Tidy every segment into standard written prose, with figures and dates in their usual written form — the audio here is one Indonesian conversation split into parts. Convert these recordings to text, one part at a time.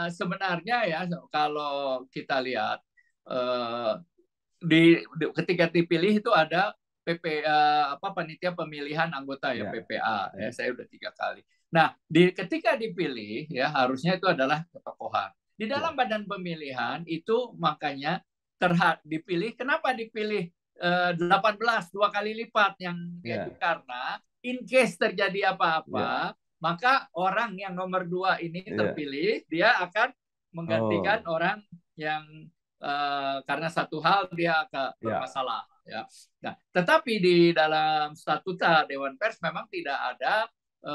sebenarnya ya kalau kita lihat eh, ketika dipilih itu ada panitia pemilihan anggota ya, Ya, PPA ya, ya, saya udah 3 kali. Nah, ketika dipilih ya harusnya itu adalah ketokohan. Di dalam ya, badan pemilihan itu makanya dipilih. Kenapa dipilih 18 2 kali lipat yang itu? ya, Karena in case terjadi ya, apa-apa, maka orang yang nomor 2 ini ya. terpilih, dia akan menggantikan Oh, orang yang karena satu hal dia ya, bermasalah ya. Nah, tetapi di dalam statuta Dewan Pers memang tidak ada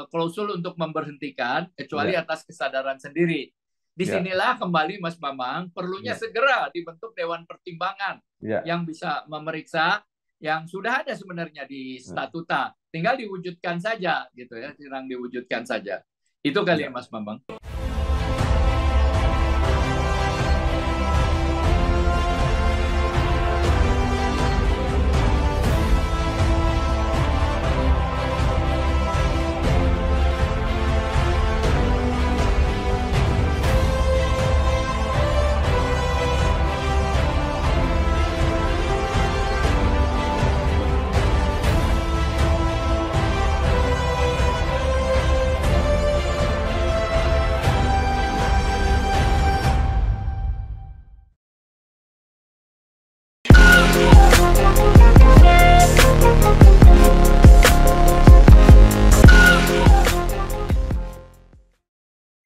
klausul untuk memberhentikan kecuali ya, atas kesadaran sendiri. ya, Disinilah kembali Mas Bambang perlunya ya, segera dibentuk Dewan Pertimbangan ya. yang bisa memeriksa yang sudah ada sebenarnya di statuta, tinggal diwujudkan saja gitu ya, tinggal diwujudkan saja. Itu kali ya Ya. Mas Bambang.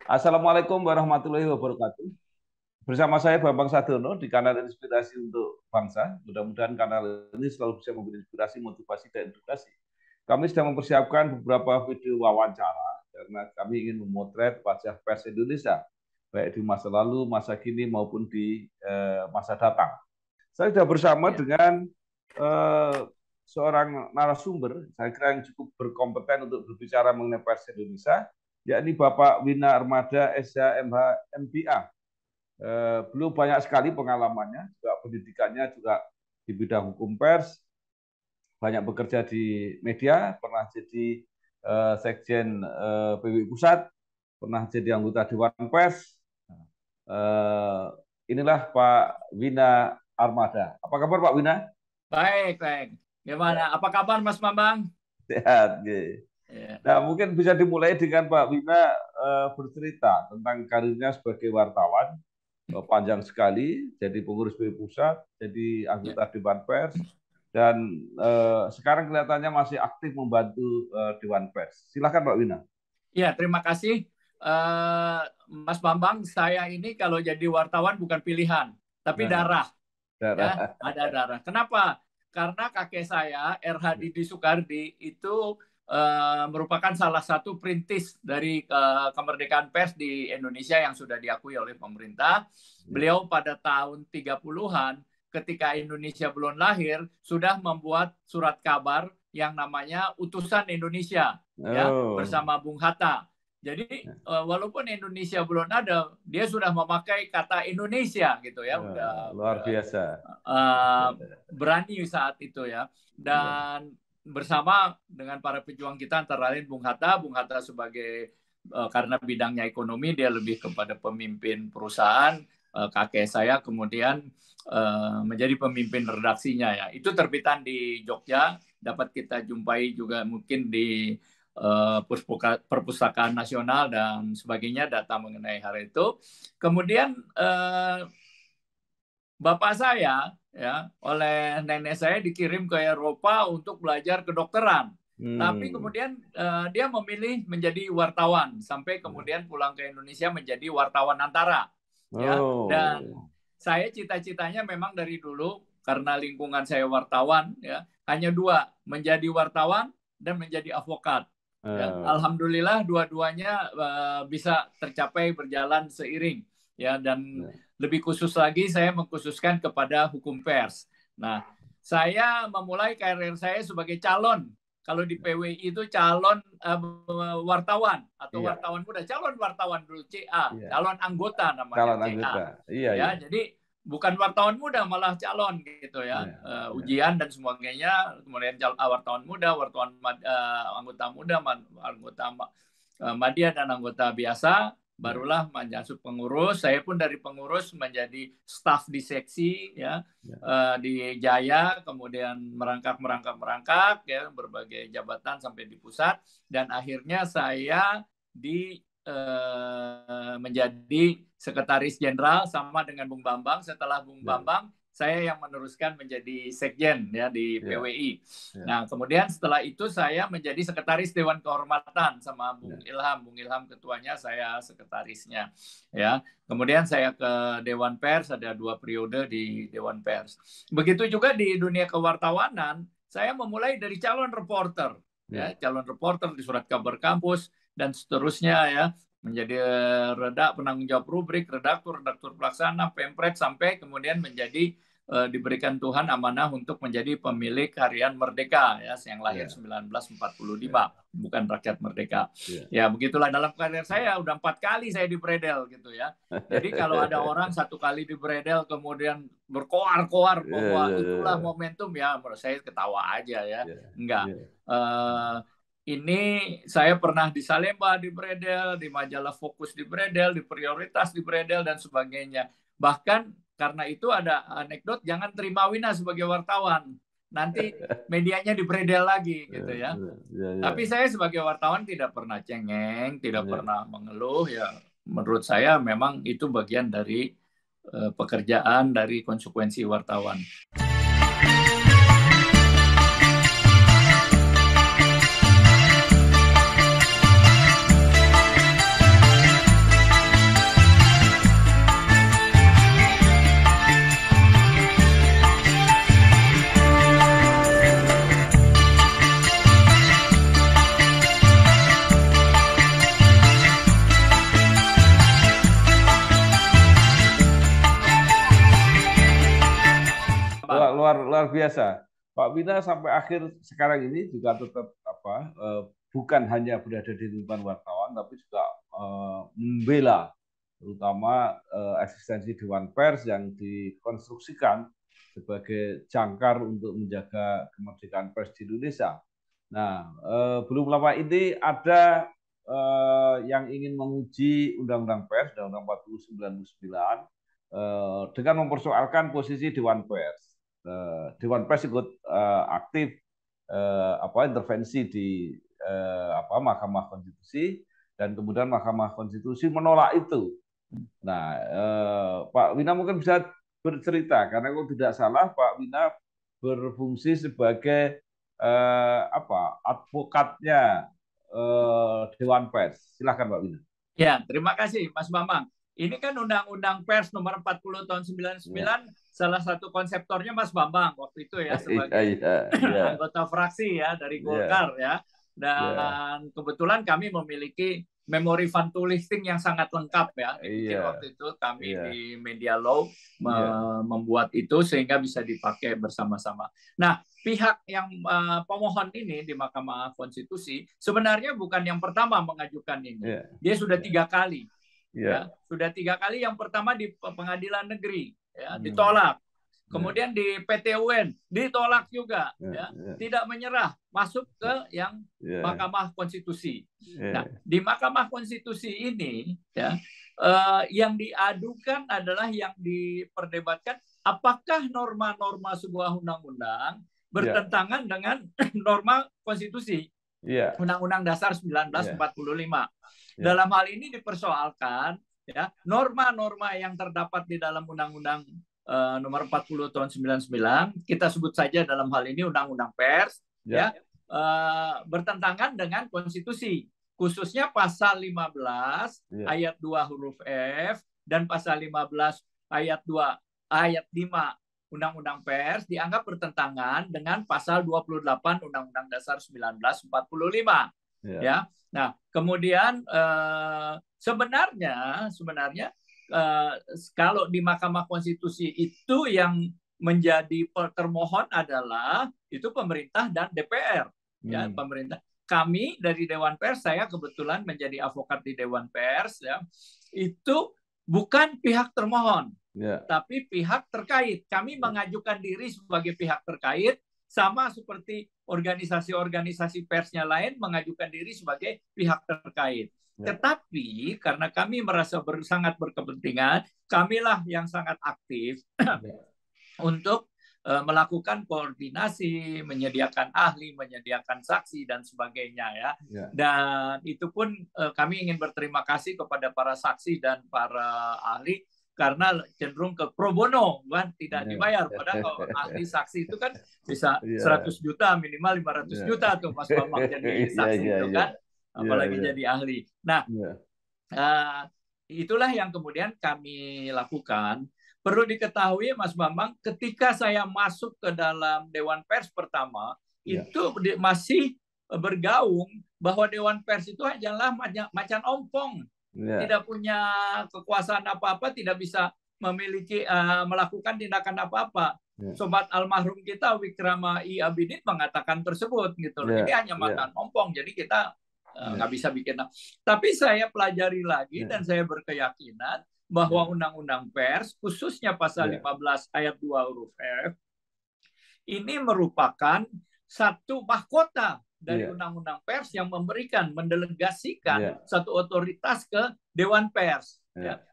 Assalamualaikum warahmatullahi wabarakatuh. Bersama saya Bambang Sadrono di kanal Inspirasi untuk Bangsa. Mudah-mudahan kanal ini selalu bisa memberi inspirasi, motivasi, dan edukasi. Kami sedang mempersiapkan beberapa video wawancara karena kami ingin memotret wajah pers Indonesia, baik di masa lalu, masa kini, maupun di masa datang. Saya sudah bersama Ya. dengan eh, seorang narasumber, saya kira yang cukup berkompeten untuk berbicara mengenai pers Indonesia, yakni Bapak Wina Armada, SH, MH, MPA. Beliau banyak sekali pengalamannya, juga pendidikannya juga di bidang hukum pers, banyak bekerja di media, pernah jadi Sekjen PWI Pusat, pernah jadi anggota Dewan Pers. Eh, inilah Pak Wina Armada. Apa kabar Pak Wina? Baik, baik. Ya, Gimana? Apa kabar Mas Bambang? sehat. Okay. Ya. Nah, mungkin bisa dimulai dengan Pak Wina bercerita tentang karirnya sebagai wartawan. Panjang sekali, jadi pengurus PWI Pusat, jadi Ya. anggota Dewan Pers, dan sekarang kelihatannya masih aktif membantu Dewan Pers. Silakan Pak Wina. Ya, terima kasih. Mas Bambang, saya ini kalau jadi wartawan bukan pilihan, tapi Nah, darah. Ya, darah. ada darah. Kenapa? Karena kakek saya, RH Didi Soekardi, itu merupakan salah satu perintis dari kemerdekaan pers di Indonesia yang sudah diakui oleh pemerintah. Ya. Beliau pada tahun 30-an, ketika Indonesia belum lahir, sudah membuat surat kabar yang namanya Utusan Indonesia, ya, Oh, bersama Bung Hatta. Jadi walaupun Indonesia belum ada, dia sudah memakai kata Indonesia gitu ya, luar udah biasa. berani saat itu ya. Ya. Dan bersama dengan para pejuang kita antara lain Bung Hatta sebagai karena bidangnya ekonomi dia lebih kepada pemimpin perusahaan, kakek saya kemudian menjadi pemimpin redaksinya ya. Itu terbitan di Jogja, dapat kita jumpai juga mungkin di perpustakaan nasional dan sebagainya data mengenai hal itu. Kemudian bapak saya ya oleh nenek saya dikirim ke Eropa untuk belajar kedokteran. Tapi Hmm. kemudian dia memilih menjadi wartawan sampai kemudian pulang ke Indonesia menjadi wartawan antara ya. Dan Oh. saya cita-citanya memang dari dulu karena lingkungan saya wartawan ya, hanya dua, menjadi wartawan dan menjadi advokat. Ya, Oh. alhamdulillah dua-duanya bisa tercapai berjalan seiring ya, dan Ya. lebih khusus lagi saya mengkhususkan kepada hukum pers. Nah, saya memulai karir saya sebagai calon. Kalau di PWI itu calon wartawan atau Iya, wartawan muda, calon wartawan dulu CA, iya. calon anggota namanya Calon CA. anggota. Iya, iya. Ya, jadi bukan wartawan muda malah calon gitu ya. Iya, iya. Ujian dan sebagainya, kemudian wartawan muda, anggota muda, anggota Madya dan anggota biasa. barulah masuk pengurus. Saya pun dari pengurus menjadi staf di seksi ya, di Jaya, kemudian merangkak ya berbagai jabatan sampai di pusat, dan akhirnya saya menjadi sekretaris jenderal sama dengan Bung Bambang. Setelah Bung Bambang, saya yang meneruskan menjadi sekjen ya di PWI. Nah, kemudian setelah itu saya menjadi sekretaris Dewan Kehormatan sama Bung Ilham. Bung Ilham ketuanya, saya sekretarisnya. Ya, kemudian saya ke Dewan Pers, ada 2 periode di Dewan Pers. Begitu juga di dunia kewartawanan, saya memulai dari calon reporter, ya, calon reporter di Surat Kabar Kampus dan seterusnya ya, menjadi penanggung jawab rubrik, redaktur pelaksana, pempret, sampai kemudian menjadi diberikan Tuhan amanah untuk menjadi pemilik harian Merdeka ya, yang lahir 1945, bukan Rakyat Merdeka. Ya begitulah dalam karir saya, udah 4 kali saya dibredel gitu ya. Jadi kalau ada orang 1 kali dibredel kemudian berkoar-koar bahwa itulah momentum, ya menurut saya ketawa aja ya. Enggak. Ini saya pernah di Salemba dibredel, di majalah Fokus dibredel, di Prioritas dibredel dan sebagainya. Bahkan karena itu ada anekdot, jangan terima Wina sebagai wartawan, nanti medianya dibredel lagi gitu ya. Tapi saya sebagai wartawan tidak pernah cengeng, tidak pernah mengeluh ya. Menurut saya memang itu bagian dari pekerjaan, dari konsekuensi wartawan. Luar biasa. Pak Wina sampai akhir sekarang ini juga tetap bukan hanya berada di lingkungan wartawan, tapi juga membela terutama eksistensi Dewan Pers yang dikonstruksikan sebagai jangkar untuk menjaga kemerdekaan pers di Indonesia. Nah, belum lama ini ada yang ingin menguji Undang-Undang Pers, Undang-Undang 40/99, dengan mempersoalkan posisi Dewan Pers. Dewan Pers ikut aktif intervensi di Mahkamah Konstitusi, dan kemudian Mahkamah Konstitusi menolak itu. Nah, Pak Wina mungkin bisa bercerita, karena kalau tidak salah Pak Wina berfungsi sebagai advokatnya Dewan Pers. Silakan Pak Wina. Ya, terima kasih Mas Bambang. Ini kan Undang-Undang Pers nomor 40 tahun 99, salah satu konseptornya Mas Bambang waktu itu ya, sebagai anggota fraksi ya dari Golkar ya. Dan kebetulan kami memiliki memori fund to listing yang sangat lengkap ya. Waktu itu kami di Media Law membuat itu sehingga bisa dipakai bersama-sama. Nah, pihak yang pemohon ini di Mahkamah Konstitusi sebenarnya bukan yang pertama mengajukan ini. Dia sudah 3 kali. Ya, sudah 3 kali. Yang pertama di Pengadilan Negeri ya, ditolak. Kemudian di PT UN ditolak juga, ya. Tidak menyerah, masuk ke yang Mahkamah Konstitusi. Nah, di Mahkamah Konstitusi ini ya, yang diadukan adalah, yang diperdebatkan, apakah norma-norma sebuah undang-undang bertentangan dengan norma konstitusi. Undang-Undang Dasar 1945. Dalam hal ini dipersoalkan ya, norma-norma yang terdapat di dalam Undang-Undang nomor 40 tahun 99, kita sebut saja dalam hal ini Undang-Undang Pers, ya, bertentangan dengan konstitusi, khususnya pasal 15 ayat 2 huruf F dan pasal 15 ayat 2 ayat 5 Undang-Undang Pers dianggap bertentangan dengan pasal 28 Undang-Undang Dasar 1945. Ya. Nah, kemudian sebenarnya kalau di Mahkamah Konstitusi itu yang menjadi termohon adalah itu pemerintah dan DPR. Ya, pemerintah. Kami dari Dewan Pers, saya kebetulan menjadi advokat di Dewan Pers, ya, itu bukan pihak termohon, tapi pihak terkait. Kami mengajukan diri sebagai pihak terkait sama seperti organisasi-organisasi persnya lain mengajukan diri sebagai pihak terkait. Tetapi karena kami merasa sangat berkepentingan, kamilah yang sangat aktif untuk melakukan koordinasi, menyediakan ahli, menyediakan saksi dan sebagainya ya. Dan itu pun kami ingin berterima kasih kepada para saksi dan para ahli karena cenderung ke pro bono, kan tidak dibayar. Padahal kalau ahli saksi itu kan bisa 100 juta, minimal 500 juta tuh Mas Bambang jadi saksi itu kan, apalagi jadi ahli. Nah, itulah yang kemudian kami lakukan. Perlu diketahui Mas Bambang, ketika saya masuk ke dalam Dewan Pers pertama, itu masih bergaung bahwa Dewan Pers itu hanyalah macan ompong. Tidak punya kekuasaan apa-apa, tidak bisa memiliki melakukan tindakan apa-apa. Sobat almarhum kita Wikrama I Abidin mengatakan tersebut gitu loh. Ini hanya makan ompong, jadi kita nggak bisa bikin. Tapi saya pelajari lagi dan saya berkeyakinan bahwa Undang-Undang Pers khususnya pasal 15 ayat 2 huruf F ini merupakan satu mahkota dari Undang-Undang Pers yang mendelegasikan satu otoritas ke Dewan Pers.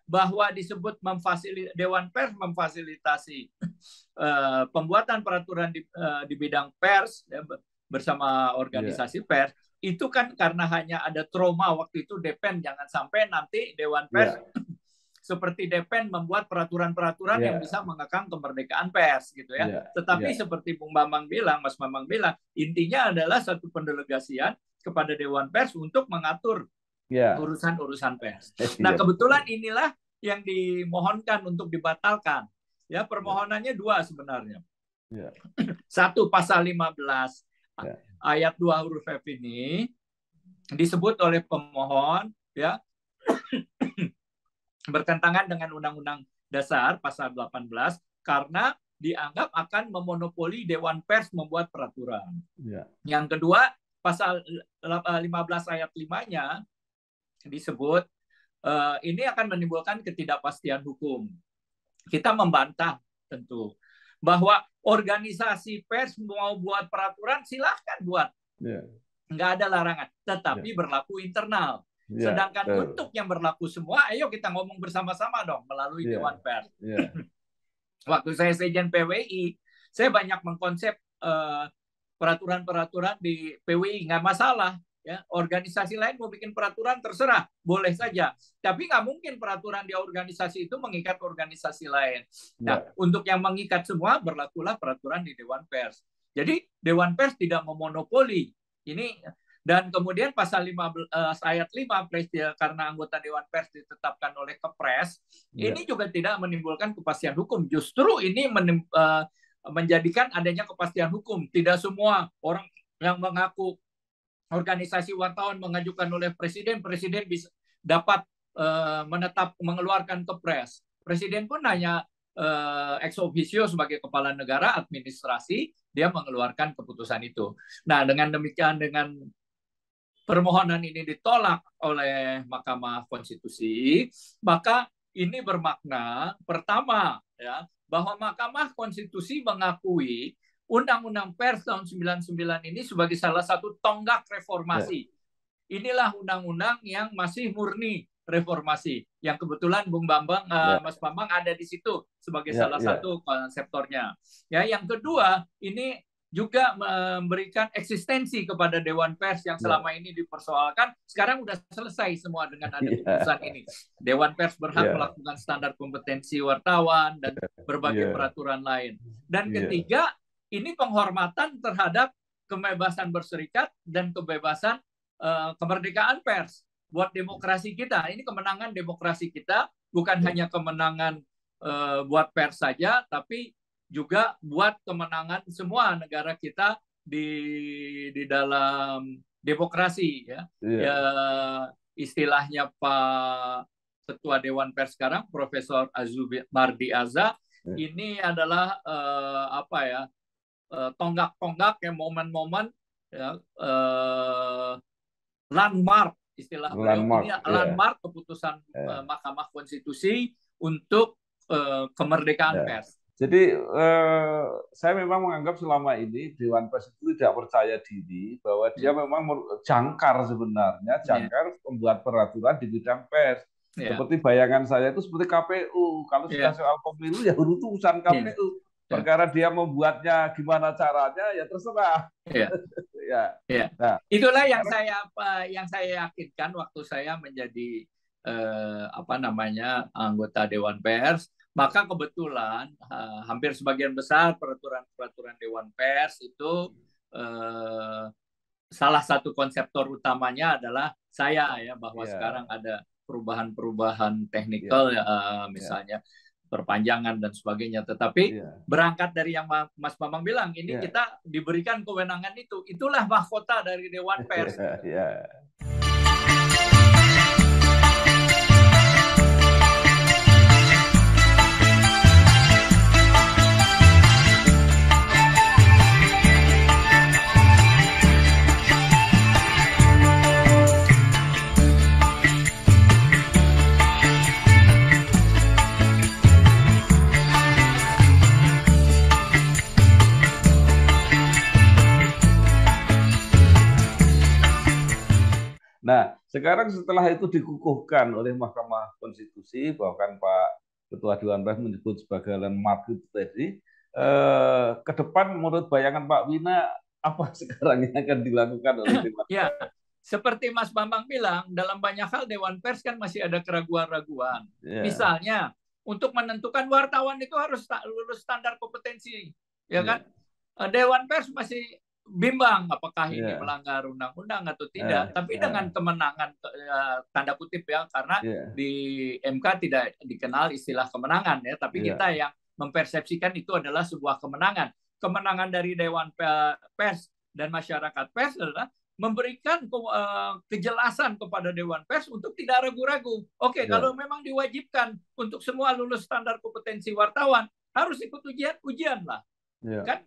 Bahwa disebut Dewan Pers memfasilitasi pembuatan peraturan di bidang pers bersama organisasi pers, itu kan karena hanya ada trauma waktu itu Depen, jangan sampai nanti Dewan Pers seperti Depen membuat peraturan-peraturan yang bisa mengekang kemerdekaan pers gitu ya. Tetapi seperti Bung Bambang bilang, Mas Bambang bilang, intinya adalah satu pendelegasian kepada Dewan Pers untuk mengatur urusan-urusan pers. Nah, kebetulan inilah yang dimohonkan untuk dibatalkan. Ya, permohonannya dua sebenarnya. Satu, pasal 15 ayat 2 huruf F ini disebut oleh pemohon ya bertentangan dengan Undang-Undang Dasar pasal 18 karena dianggap akan memonopoli Dewan Pers membuat peraturan. Yang kedua, pasal 15 ayat 5-nya disebut ini akan menimbulkan ketidakpastian hukum. Kita membantah tentu bahwa organisasi pers mau buat peraturan silahkan buat. Nggak ada larangan, tetapi berlaku internal. Sedangkan untuk yang berlaku semua, ayo kita ngomong bersama-sama dong melalui Dewan Pers. Waktu saya sekjen PWI, saya banyak mengkonsep peraturan-peraturan di PWI, nggak masalah. Ya, organisasi lain mau bikin peraturan terserah, boleh saja. Tapi nggak mungkin peraturan di organisasi itu mengikat organisasi lain. Nah, untuk yang mengikat semua berlakulah peraturan di Dewan Pers. Jadi Dewan Pers tidak memonopoli ini. Dan kemudian pasal 15 ayat 5 karena anggota Dewan Pers ditetapkan oleh Kepres, ini juga tidak menimbulkan kepastian hukum. Justru ini menjadikan adanya kepastian hukum. Tidak semua orang yang mengaku organisasi wartawan mengajukan oleh presiden bisa dapat mengeluarkan Kepres. Presiden pun hanya ex officio sebagai kepala negara administrasi, dia mengeluarkan keputusan itu. Nah, dengan demikian, dengan permohonan ini ditolak oleh Mahkamah Konstitusi, maka ini bermakna pertama ya bahwa Mahkamah Konstitusi mengakui Undang-Undang Pers tahun 99 ini sebagai salah satu tonggak reformasi. Inilah undang-undang yang masih murni reformasi, yang kebetulan Bung Bambang, Mas Bambang ada di situ sebagai salah satu konseptornya. Ya, yang kedua ini juga memberikan eksistensi kepada Dewan Pers yang selama ini dipersoalkan. Sekarang sudah selesai semua dengan ada keputusan ini. Dewan Pers berhak melakukan standar kompetensi wartawan dan berbagai peraturan lain. Dan ketiga, ini penghormatan terhadap kebebasan berserikat dan kebebasan kemerdekaan pers buat demokrasi kita. Ini kemenangan demokrasi kita, bukan hanya kemenangan buat pers saja, tapi juga buat kemenangan semua negara kita di dalam demokrasi ya. Istilahnya Pak Ketua Dewan Pers sekarang Profesor Azumardi Azza, ini adalah tonggak-tonggak ya, momen-momen ya, landmark istilah beliau ini, landmark keputusan Mahkamah Konstitusi untuk kemerdekaan pers. Jadi saya memang menganggap selama ini Dewan Pers itu tidak percaya diri bahwa dia Ya, memang jangkar sebenarnya, ya, jangkar membuat peraturan di bidang pers. ya, Seperti bayangan saya itu seperti KPU. Kalau sudah ya, soal pemilu ya urusan ya, KPU. ya, Perkara dia membuatnya gimana caranya ya terserah. ya. Ya. Ya, Nah, itulah sekarang yang saya yakinkan waktu saya menjadi apa namanya anggota Dewan Pers. Maka kebetulan hampir sebagian besar peraturan-peraturan Dewan Pers itu eh, salah satu konseptor utamanya adalah saya ya bahwa sekarang ya, ada perubahan-perubahan teknikal ya, ya, ya, misalnya perpanjangan dan sebagainya. Tetapi ya, berangkat dari yang Mas Bambang bilang, ini ya, kita diberikan kewenangan itu. Itulah mahkota dari Dewan Pers. ya, Gitu. ya. Nah, sekarang setelah itu dikukuhkan oleh Mahkamah Konstitusi, bahkan Pak Ketua Dewan Pers menyebut sebagai landmark itu tadi, ke depan menurut bayangan Pak Wina, apa sekarang yang akan dilakukan oleh Dewan Ya, Pers? seperti Mas Bambang bilang, dalam banyak hal Dewan Pers kan masih ada keraguan-raguan. Ya, Misalnya, untuk menentukan wartawan itu harus lulus standar kompetensi, ya kan? ya, Dewan Pers masih bimbang apakah ini ya, melanggar undang-undang atau tidak. ya, Tapi dengan ya, kemenangan tanda kutip ya, karena ya, di MK tidak dikenal istilah kemenangan ya, tapi kita ya, yang mempersepsikan itu adalah sebuah kemenangan. Kemenangan dari Dewan Pers dan masyarakat pers adalah memberikan kejelasan kepada Dewan Pers untuk tidak ragu-ragu. Oke, ya, kalau memang diwajibkan untuk semua lulus standar kompetensi wartawan, harus ikut ujian lah. ya, Kan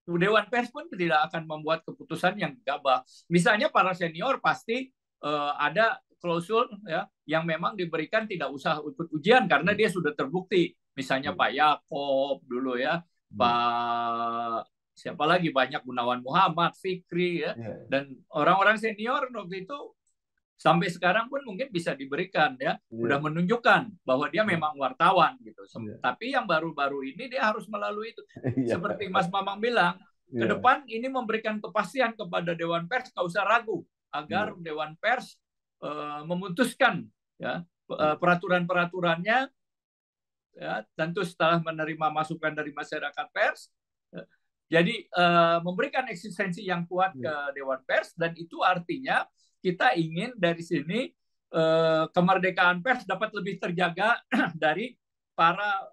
Dewan Pers pun tidak akan membuat keputusan yang gabah. Misalnya para senior pasti ada klausul ya yang memang diberikan tidak usah ikut ujian karena dia sudah terbukti. Misalnya Pak Yakob dulu ya, Pak siapa lagi banyak Gunawan Muhammad, Fikri ya, ya, dan orang-orang senior waktu itu sampai sekarang pun mungkin bisa diberikan ya, udah ya, menunjukkan bahwa dia ya, memang wartawan gitu. ya, Tapi yang baru-baru ini dia harus melalui itu. ya, Seperti Mas Mamang bilang, ke ya, depan ini memberikan kepastian kepada Dewan Pers, nggak usah ragu ya, agar Dewan Pers memutuskan ya ya, peraturan-peraturannya ya tentu setelah menerima masukan dari masyarakat pers. Jadi memberikan eksistensi yang kuat ke Dewan Pers dan itu artinya kita ingin dari sini kemerdekaan pers dapat lebih terjaga dari para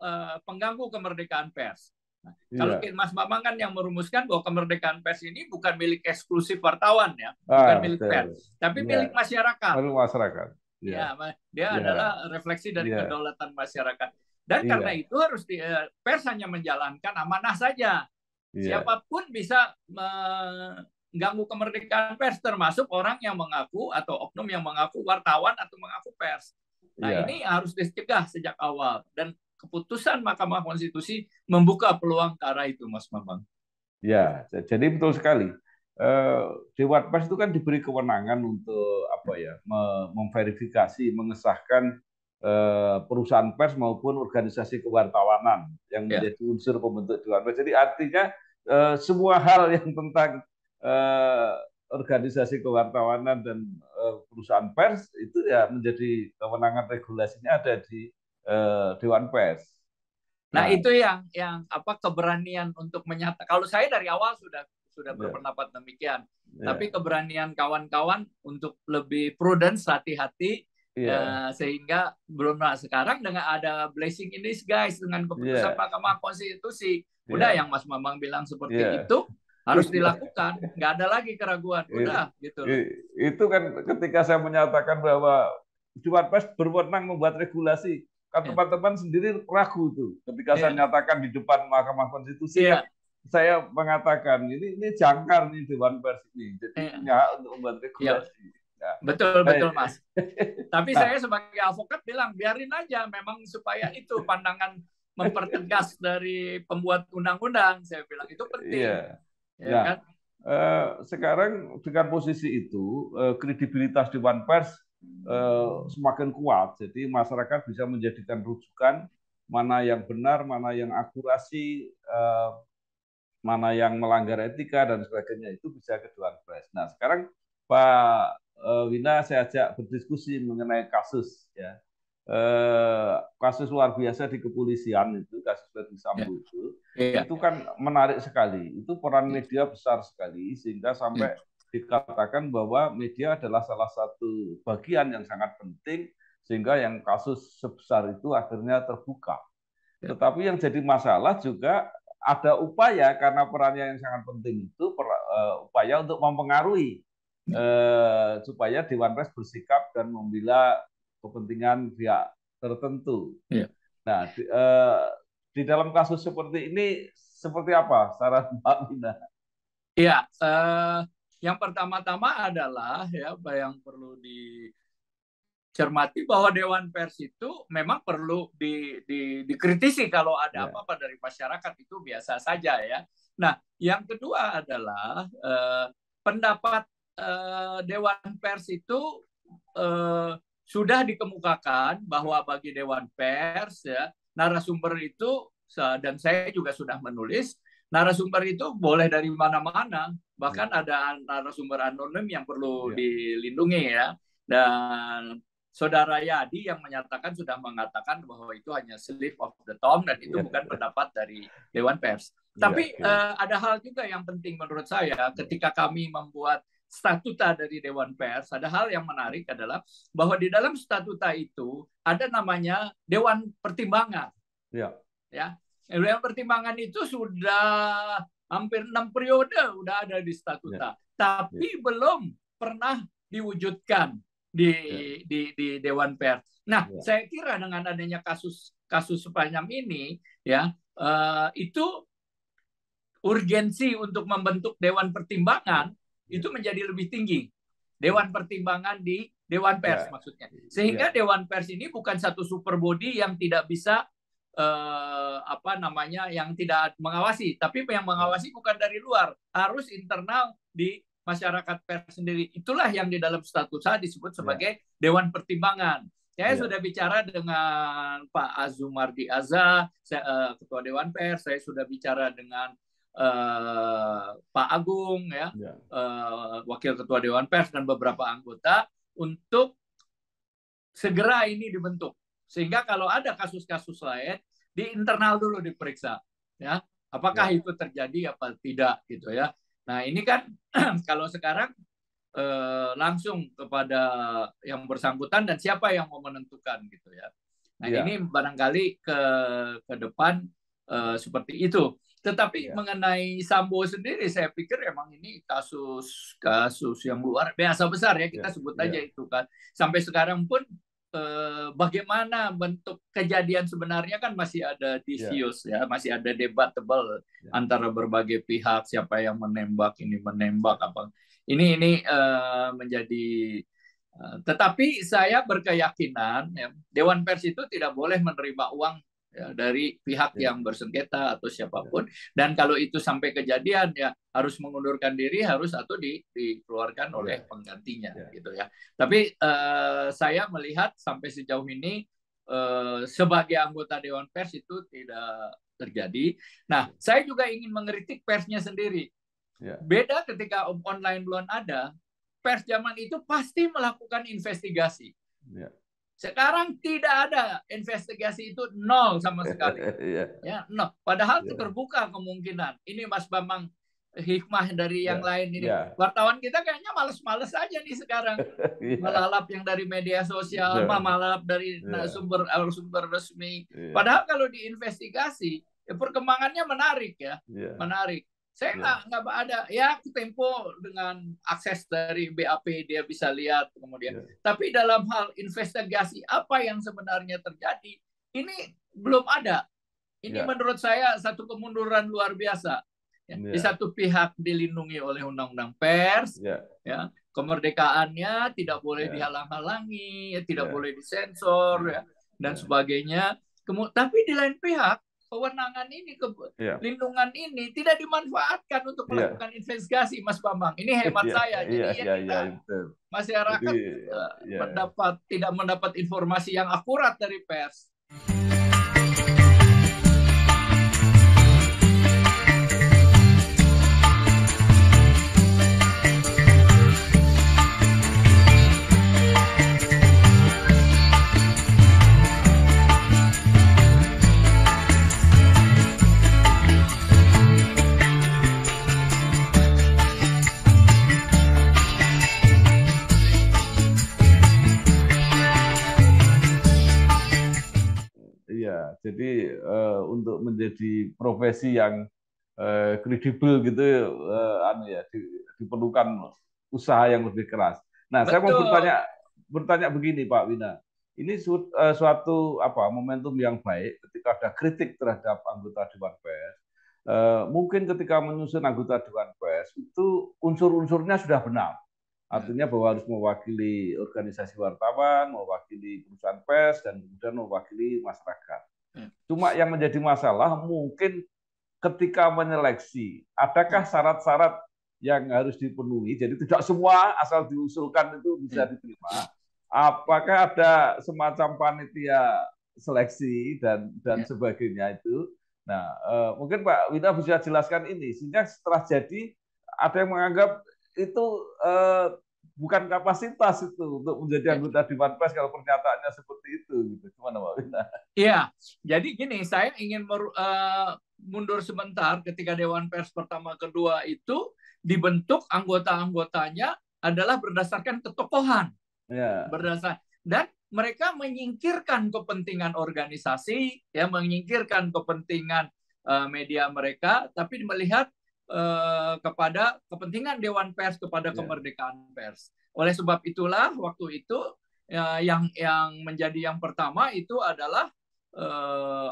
pengganggu kemerdekaan pers. Nah, kalau ya. Mas Bambang kan yang merumuskan bahwa kemerdekaan pers ini bukan milik eksklusif wartawan ya, bukan milik Betul. pers, tapi milik Ya, masyarakat. lalu masyarakat. Ya, Ya, dia ya, adalah refleksi dari ya, kedaulatan masyarakat. Dan karena iya, itu harus pers hanya menjalankan amanah saja. iya, Siapapun bisa mengganggu kemerdekaan pers, termasuk orang yang mengaku atau oknum yang mengaku wartawan atau mengaku pers. Nah, iya, ini harus dicegah sejak awal. Dan keputusan Mahkamah Konstitusi membuka peluang ke arah itu, Mas Bambang. iya. Jadi betul sekali. Eh, Dewan Pers itu kan diberi kewenangan untuk apa ya, memverifikasi, mengesahkan perusahaan pers maupun organisasi kewartawanan yang Ya, menjadi unsur pembentuk Dewan Pers. Jadi artinya semua hal yang tentang eh, organisasi kewartawanan dan perusahaan pers itu ya menjadi kewenangan regulasinya ada di Dewan Pers. nah, Nah, itu yang apa keberanian untuk menyatakan. Kalau saya dari awal sudah ya, berpendapat demikian. Tapi ya, keberanian kawan-kawan untuk lebih prudence, hati-hati ya, sehingga belum sekarang dengan ada blessing in disguise dengan keputusan ya, Mahkamah Konstitusi. Udah ya, yang Mas Mamang bilang seperti ya. itu harus dilakukan. Nggak ada lagi keraguan. Udah gitu loh. Itu kan ketika saya menyatakan bahwa Dewan Pers berwenang membuat regulasi, kan Ya, teman-teman sendiri ragu tuh. Ketika saya ya, nyatakan di depan Mahkamah Konstitusi kan ya, saya mengatakan ini jangkar nih Dewan Pers ini, jadi ya, punya hak untuk membuat ya. regulasi. Nah, Betul baik. betul Mas. Tapi Nah, saya sebagai advokat bilang biarin aja memang supaya itu pandangan mempertegas dari pembuat undang-undang. Saya bilang itu penting. Iya. Ya Nah, kan? sekarang dengan posisi itu, kredibilitas Dewan Pers semakin kuat. Jadi masyarakat bisa menjadikan rujukan mana yang benar, mana yang akurasi, mana yang melanggar etika dan sebagainya, itu bisa ke Dewan Pers. Nah, sekarang Pak Wina saya ajak berdiskusi mengenai kasus ya. Kasus luar biasa di kepolisian itu, kasus Verdi Ya. Sambo Ya. itu kan menarik sekali. Itu peran media besar sekali sehingga sampai dikatakan bahwa media adalah salah satu bagian yang sangat penting sehingga yang kasus sebesar itu akhirnya terbuka. Tetapi yang jadi masalah juga ada upaya karena perannya yang sangat penting itu upaya untuk mempengaruhi supaya Dewan Pers bersikap dan membela kepentingan pihak tertentu. Ya. Nah, di dalam kasus seperti ini seperti apa saran Mbak Wina? Iya, yang pertama-tama adalah ya yang perlu dicermati bahwa Dewan Pers itu memang perlu dikritisi kalau ada apa-apa dari masyarakat, itu biasa saja ya. Nah, yang kedua adalah pendapat Dewan Pers itu sudah dikemukakan bahwa bagi Dewan Pers ya narasumber itu, dan saya juga sudah menulis, narasumber itu boleh dari mana-mana, bahkan ada narasumber anonim yang perlu dilindungi ya. Dan Saudara Yadi yang sudah mengatakan bahwa itu hanya slip of the tongue dan itu bukan pendapat dari Dewan Pers. Tapi ada hal juga yang penting menurut saya ketika kami membuat statuta dari Dewan Pers, ada hal yang menarik adalah bahwa di dalam statuta itu ada namanya Dewan Pertimbangan. Ya. Dewan Pertimbangan itu sudah hampir 6 periode udah ada di statuta, tapi belum pernah diwujudkan di Dewan Pers. Nah, saya kira dengan adanya kasus sepanjang ini ya itu urgensi untuk membentuk Dewan Pertimbangan itu menjadi lebih tinggi. Dewan Pertimbangan di Dewan Pers maksudnya. Sehingga Dewan Pers ini bukan satu super body yang tidak bisa yang tidak mengawasi, tapi yang mengawasi bukan dari luar, harus internal di masyarakat pers sendiri. Itulah yang di dalam statuta disebut sebagai Dewan Pertimbangan. Saya sudah bicara dengan Pak Azumardi Azza, Ketua Dewan Pers, saya sudah bicara dengan Pak Agung ya, Wakil Ketua Dewan Pers dan beberapa anggota untuk segera ini dibentuk. Sehingga kalau ada kasus-kasus lain di internal dulu diperiksa ya, apakah itu terjadi apa tidak gitu ya. Nah, ini kan kalau sekarang langsung kepada yang bersangkutan dan siapa yang mau menentukan gitu ya. Nah, ini barangkali ke depan seperti itu. Tetapi mengenai Sambo sendiri, saya pikir emang ini kasus yang luar biasa besar ya, kita sebut aja itu kan. Sampai sekarang pun bagaimana bentuk kejadian sebenarnya kan masih ada dispute ya, masih ada debatable antara berbagai pihak, siapa yang menembak, ini menembak apa. Ini menjadi tetapi saya berkeyakinan ya, Dewan Pers itu tidak boleh menerima uang ya, dari pihak yang bersengketa atau siapapun, dan kalau itu sampai kejadian ya harus mengundurkan diri, harus atau dikeluarkan oleh penggantinya gitu ya. Tapi saya melihat sampai sejauh ini sebagai anggota Dewan Pers itu tidak terjadi. Nah, saya juga ingin mengkritik persnya sendiri. Beda ketika online belum ada, pers zaman itu pasti melakukan investigasi. Sekarang tidak ada investigasi, itu nol sama sekali. Ya, nol. Padahal itu terbuka kemungkinan. Ini Mas Bambang hikmah dari yang lain ini. Wartawan kita kayaknya males-males aja nih sekarang. Melalap yang dari media sosial, melalap dari sumber resmi. Padahal kalau diinvestigasi, perkembangannya menarik ya. Menarik. Saya nggak ada ya, Tempo dengan akses dari BAP dia bisa lihat kemudian. Tapi dalam hal investigasi apa yang sebenarnya terjadi ini belum ada. Ini menurut saya satu kemunduran luar biasa. Di satu pihak dilindungi oleh Undang-Undang Pers, ya kemerdekaannya tidak boleh dihalang-halangi, tidak boleh disensor, dan sebagainya. Tapi di lain pihak kewenangan ini, lindungan ini tidak dimanfaatkan untuk melakukan investigasi, Mas Bambang. Ini hemat saya. Jadi masyarakat tidak mendapat informasi yang akurat dari pers. Jadi untuk menjadi profesi yang kredibel gitu, diperlukan usaha yang lebih keras. Nah, saya mau bertanya begini, Pak Wina. Ini suatu momentum yang baik ketika ada kritik terhadap anggota Dewan Pers. Mungkin ketika menyusun anggota Dewan Pers itu unsur-unsurnya sudah benar. Artinya bahwa harus mewakili organisasi wartawan, mewakili perusahaan pers, dan kemudian mewakili masyarakat. Cuma yang menjadi masalah mungkin ketika menyeleksi, adakah syarat-syarat yang harus dipenuhi? Jadi tidak semua asal diusulkan itu bisa diterima. Apakah ada semacam panitia seleksi dan sebagainya itu? Nah, mungkin Pak Wina bisa jelaskan ini, sehingga setelah jadi ada yang menganggap itu bukan kapasitas itu untuk menjadi anggota Dewan Pers kalau pernyataannya seperti itu, gitu. Gimana Pak Wina? Iya, jadi gini, saya ingin mundur sebentar ketika Dewan Pers pertama kedua itu dibentuk, anggota-anggotanya adalah berdasarkan ketokohan, dan mereka menyingkirkan kepentingan organisasi, menyingkirkan kepentingan media mereka, tapi melihat kepada kepentingan Dewan Pers, kepada kemerdekaan pers. Oleh sebab itulah waktu itu yang menjadi yang pertama itu adalah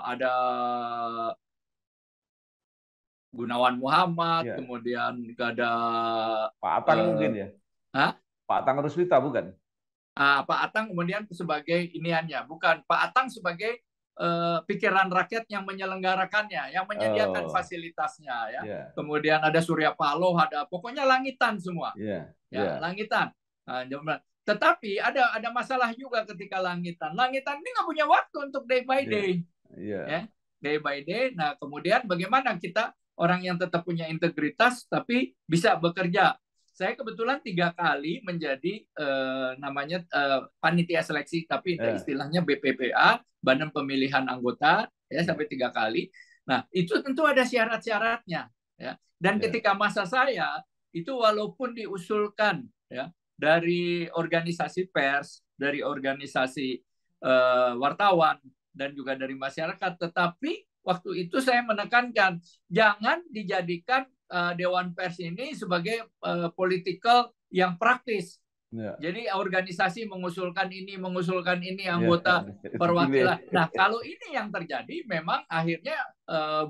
ada Gunawan Muhammad, kemudian ada Pak Atang mungkin ya? Pak Atang Ruswita bukan? Pak Atang kemudian sebagai iniannya, bukan Pak Atang sebagai pikiran rakyat yang menyelenggarakannya, yang menyediakan fasilitasnya, Kemudian ada Surya Paloh, ada pokoknya langitan semua, langitan. Tetapi ada masalah juga ketika langitan ini nggak punya waktu untuk day by day, day by day. Nah kemudian bagaimana kita orang yang tetap punya integritas tapi bisa bekerja. Saya kebetulan 3 kali menjadi namanya panitia seleksi, tapi istilahnya BPPA, Badan Pemilihan Anggota, sampai 3 kali. Nah itu tentu ada syarat-syaratnya, Dan ketika masa saya itu walaupun diusulkan, dari organisasi pers, dari organisasi wartawan, dan juga dari masyarakat. Tetapi waktu itu saya menekankan, jangan dijadikan Dewan Pers ini sebagai political yang praktis. Jadi organisasi mengusulkan ini, anggota perwakilan. Nah, kalau ini yang terjadi, memang akhirnya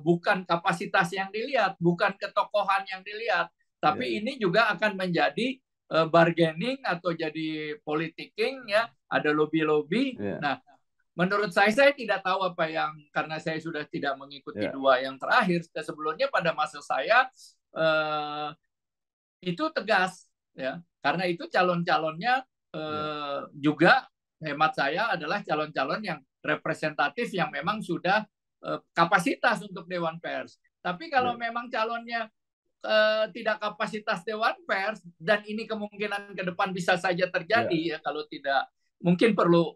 bukan kapasitas yang dilihat, bukan ketokohan yang dilihat, tapi ini juga akan menjadi bargaining atau jadi politicking, ada lobby-lobby. Nah, menurut saya tidak tahu apa yang, karena saya sudah tidak mengikuti 2 yang terakhir. Sebelumnya pada masa saya itu tegas, karena itu calon-calonnya juga hemat saya adalah calon-calon yang representatif, yang memang sudah kapasitas untuk Dewan Pers. Tapi kalau memang calonnya tidak kapasitas Dewan Pers, dan ini kemungkinan ke depan bisa saja terjadi, kalau tidak, mungkin perlu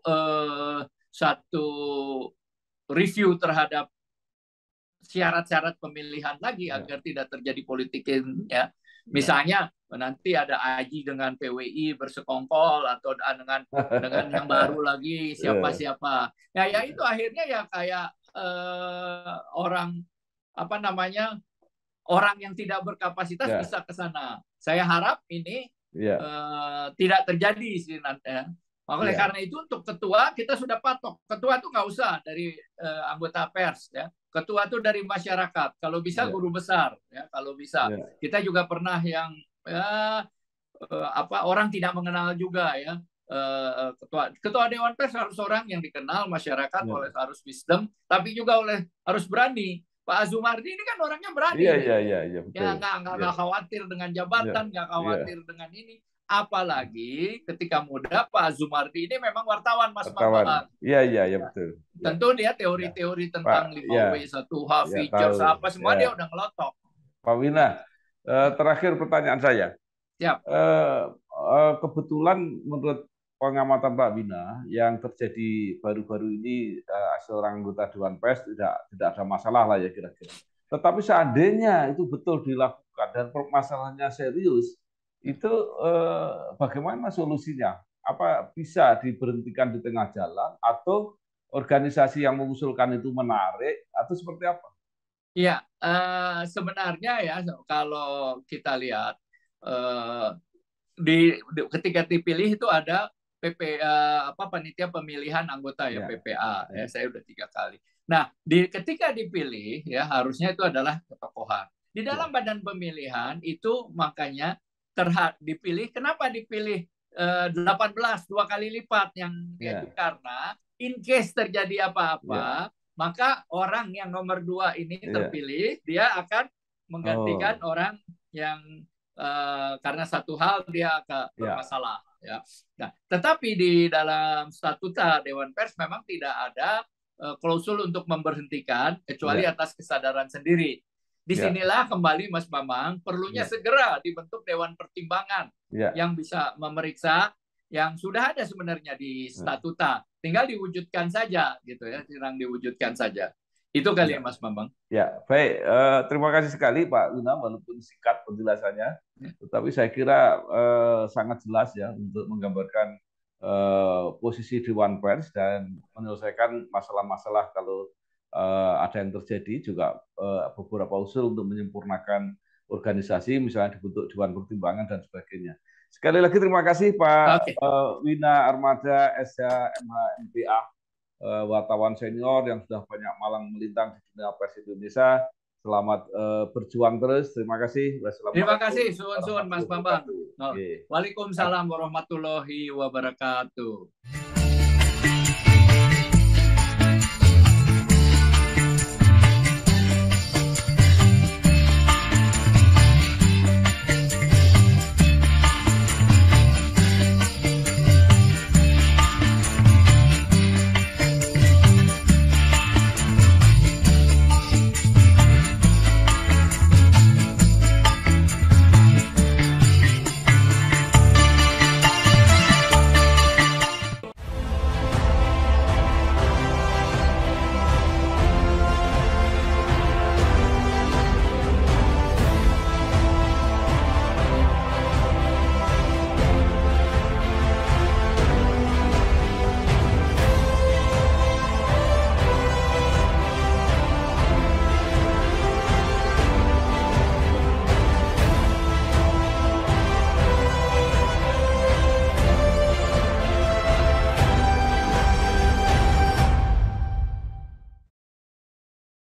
satu review terhadap syarat-syarat pemilihan lagi agar tidak terjadi politikin, Misalnya nanti ada Aji dengan PWI bersekongkol, atau dengan yang baru lagi siapa-siapa. Ya itu akhirnya kayak orang orang yang tidak berkapasitas bisa ke sana. Saya harap ini tidak terjadi sih nanti. Oleh karena itu untuk ketua kita sudah patok. Ketua itu nggak usah dari anggota pers, Ketua itu dari masyarakat. Kalau bisa guru besar, Kalau bisa. Kita juga pernah yang orang tidak mengenal juga, ketua Dewan Pers harus orang yang dikenal masyarakat oleh harus wisdom, tapi juga harus berani. Pak Azumardi ini kan orangnya berani. Iya, betul. Ya nggak khawatir dengan jabatan, nggak khawatir dengan ini. Apalagi ketika muda Pak Azumardi ini memang wartawan, Mas Bambang. Iya, betul. Tentu dia teori-teori tentang 5W1H, features apa semua dia udah ngelotok. Pak Wina, terakhir pertanyaan saya. Siap. Kebetulan menurut pengamatan Pak Wina yang terjadi baru-baru ini, seorang anggota Dewan Pers tidak ada masalah lah ya kira-kira. Tetapi seandainya itu betul dilakukan dan masalahnya serius, itu bagaimana solusinya? Apa bisa diberhentikan di tengah jalan atau organisasi yang mengusulkan itu menarik atau seperti apa? Iya, sebenarnya ya kalau kita lihat ketika dipilih itu ada panitia pemilihan anggota ya, PPA ya, saya udah 3 kali. Nah, ketika dipilih ya harusnya itu adalah ketokohan. Di dalam badan pemilihan itu makanya dipilih, kenapa dipilih 18 2 kali lipat yang diajukan, karena in case terjadi apa-apa, maka orang yang nomor 2 ini terpilih, dia akan menggantikan orang yang karena satu hal dia bermasalah. Ya. Nah, tetapi di dalam statuta Dewan Pers memang tidak ada klausul untuk memberhentikan kecuali atas kesadaran sendiri. Disinilah kembali Mas Bambang, perlunya segera dibentuk Dewan Pertimbangan yang bisa memeriksa yang sudah ada sebenarnya di statuta. Tinggal diwujudkan saja, gitu ya, tinggal diwujudkan saja. Itu kali ya Mas Bambang. Ya, baik. Terima kasih sekali Pak Wina, walaupun singkat penjelasannya, tetapi saya kira sangat jelas ya untuk menggambarkan posisi Dewan Pers dan menyelesaikan masalah-masalah kalau ada yang terjadi, juga beberapa usul untuk menyempurnakan organisasi, misalnya dibentuk Dewan Pertimbangan dan sebagainya. Sekali lagi terima kasih Pak Wina Armada, SH MHMPA, wartawan senior yang sudah banyak malang melintang di dunia pers Indonesia. Selamat berjuang terus. Terima kasih. Terima kasih, suwun Mas Bambang. Waalaikumsalam warahmatullahi wabarakatuh.